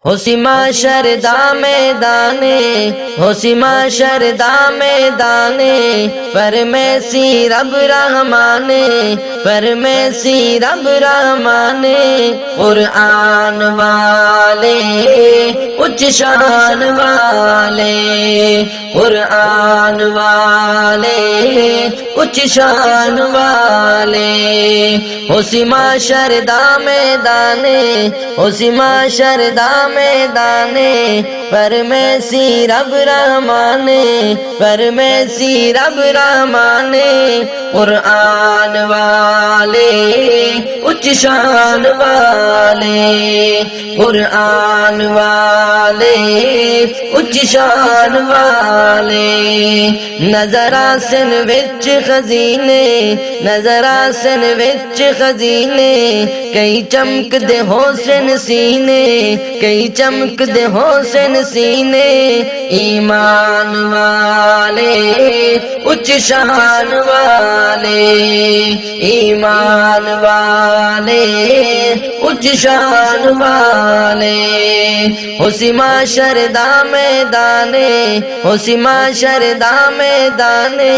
ہوسی معاشر دا میدانے، ہوسی معاشر دا میدانے، پر میں سی رب رحمانے، پر میں سی رب رحمانے، قرآن والے اچ شان والے، قرآن والے اچ شان والے، ہوسی معاشر دا میدانے، ہوسی معاشر دا میدانے، پر میں سی رب رحمانے، پر میں سی رب رحمانے، قرآن والے اچ شان والے، قرآن والے اچ شان والے، نظر آسن وچ خزینے، نظر آسن وچ خزینے، کئی چمک دے حسن سینے، کئی چمک دے حسن سینے، ایمان والے اچ شان والے، ایمان والے اچ شان والے، ہوسی معاشر دا میدانے، ہوسی معاشر دا میدانے،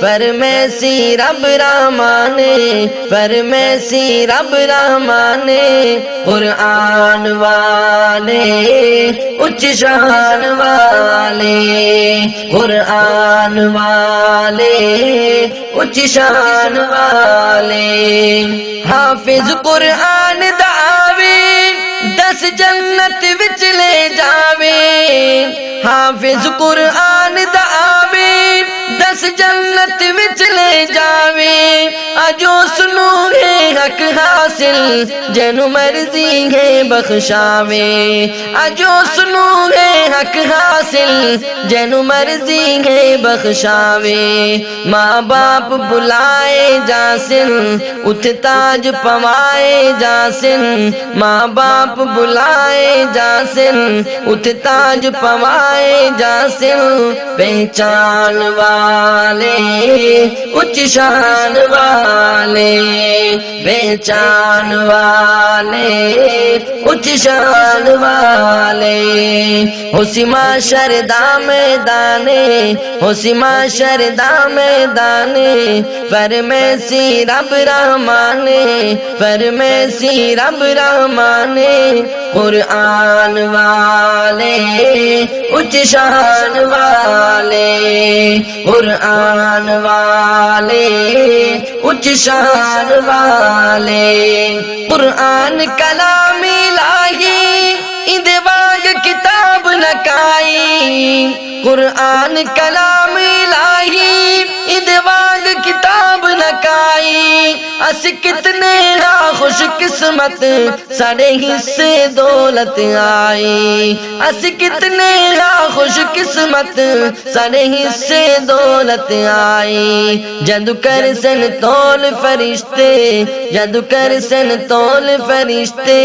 پر میں سی رب رحمانے، پر میں سی رب رحمانے، قرآن والے اچ شان والے، قرآن والے اچ شان والے، حافظ قرآن دا آوے 10 جنت وچ لے جاوے، حافظ قرآن دا آوے 10 جنت وچ لے جاوے، اجو سنو گے حق حاصل جنو مرضی ہے بخشاوے، اجو سنو گے حق حاصل جنو مرضی ہے بخشاوے، ماں باپ بلائے جاسن اتھ تاج پوائے جاسن، ماں باپ بلائے جاسن اتھ تاج پوائے جاسن، پہچان والے اچ شان والے، پہچان والے اچ شان والے، ہوسی معاشر دا میدانے، ہوسی معاشر دا میدانے، پر میں سی رب رحمانے، پر میں سی رب رحمانے، قرآن والے اچ شان والے، قرآن والے اچ شان والے، قرآن کلام الہی اندے واگ کتاب نہ کائی، قرآن کلام الہی اندے واگ کتاب نہ کائی، اس کتنے خوش قسمت ساڑے حصے دولت آئی، اس کتنے خوش قسمت ساڑے حصے دولت آئی، جدو کر سن تول فرشتے، جدو کر سن تول فرشتے،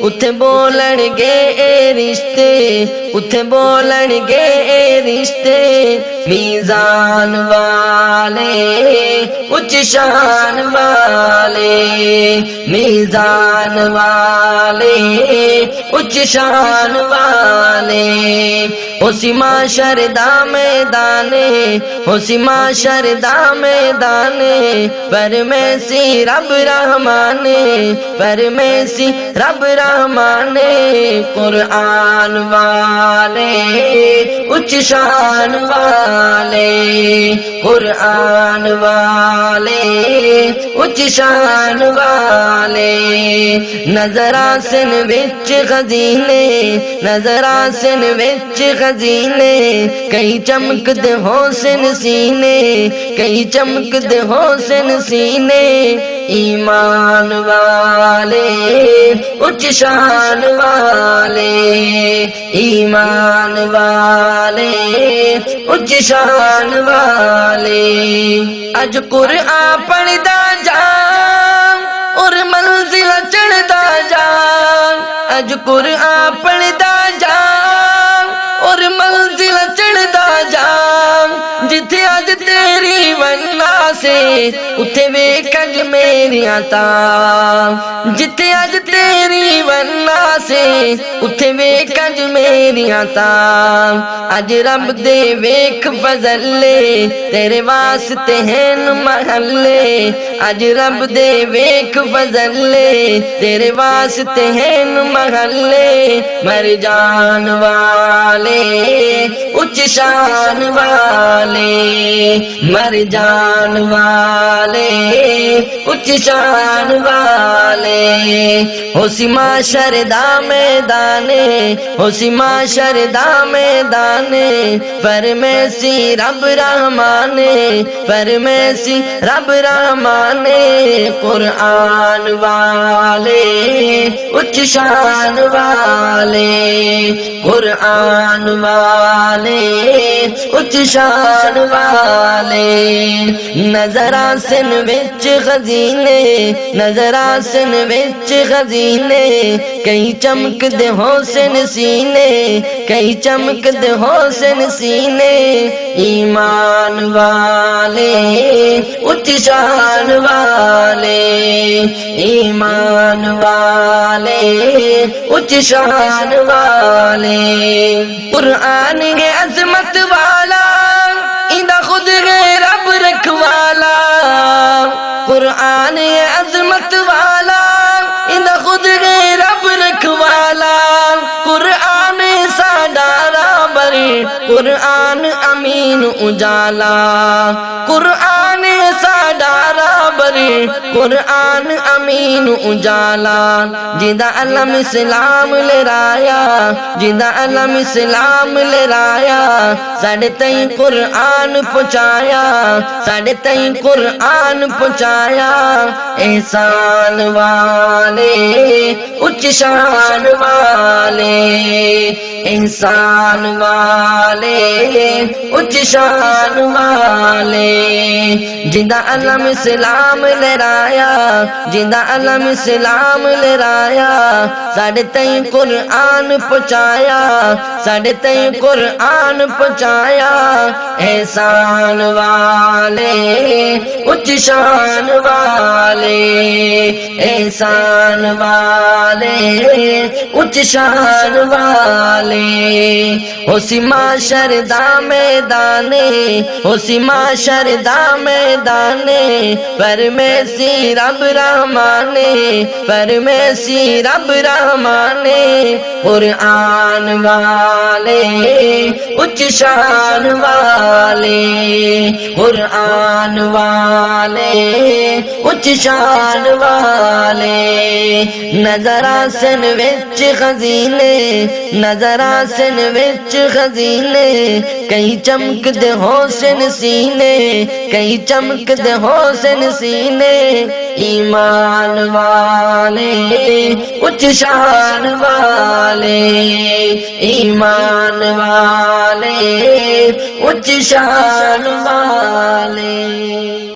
اتھے بولن گے اے رشتے، اتھے بولن گے اے رشتے، میزان والے اچ شان والے، میزان والے اچ شان والے، ہوسی معاشر دا میدانے، ہوسی معاشر دا میدانے، پر میں سی رب رحمانے، پر میں سی رب رحمانے، قرآن والے اچ شان والے، قرآن والے اچ شان والے، نظر آسن وچ خزینے، نظر آسن وچ خزینے، کئی چمک دے حسن سینے، کئی چمک دے حسن سینے، ایمان والے اچ شان والے، ایمان والے اچ شان والے، اج قرآن پڑھدا جا اور منزل چڑھدا جا، اج قرآن پڑھدا جا اور منزل چڑھدا جا، جتھے اج تیری ونہ سے اتھے ویکھ اج میریاں تاں جتھے اج تیری ورنا سے اتھے ویکھ اج میریاں تاں اج رب دے ویکھ فضل تیرے واسطے ہیں محلے اج رب دے ویکھ فضل تیرے واسطے ہیں محلے مر جان والے اچ شان والے مر جان والے اچ شان والے ہوسی معاشر دا میدان ہوسی معاشر دا میدان فرمیسی رب رحمان فرمیسی رب رحمان قرآن والے اچ شان والے قرآن والے اچ شان والے نظر آسن وچ خزینے نظر آسن وچ خزینے کئی چمک دے حسن سینے کئی چمک دے حسن سینے ایمان والے اچ شان والے ایمان والے اچ شان والے قرآن ہے عظمت والا اندا خود ہے رب رکھوالا قرآن ہے عظمت والا اندا خود ہے رب رکھوالا قرآن ساڈا رابر قرآن امین اجالا قرآن ساڈا رابر قرآن امین اجالا جندا علم اسلام لے رایا جندا علم اسلام لے رایا ساڈے تئیں قرآن پہنچایا ساڈے تئیں قرآن پہنچایا احسان والے اچ شان والے احسان والے اچ شان والے جندا علم اسلام لے رایا جندا علم اسلام لے رایا ساڈے تئیں قرآن پہنچایا ساڈے تئیں قرآن پہنچایا احسان والے اچ شان والے احسان والے اچ شان والے ہوسی معاشر دا میدان ہوسی معاشر دا میدان فرمیسی رب رحمان فرمیسی رب رحمان قرآن والے اچ شان والے قرآن والے اچ شان والے نظر آسن وچ خزینے نظر آسن وچ خزینے کئی چمک دے حسن سینے کئی چمک دے حسن سینے ایمان والے اچ شان والے ایمان والے اچ شان والے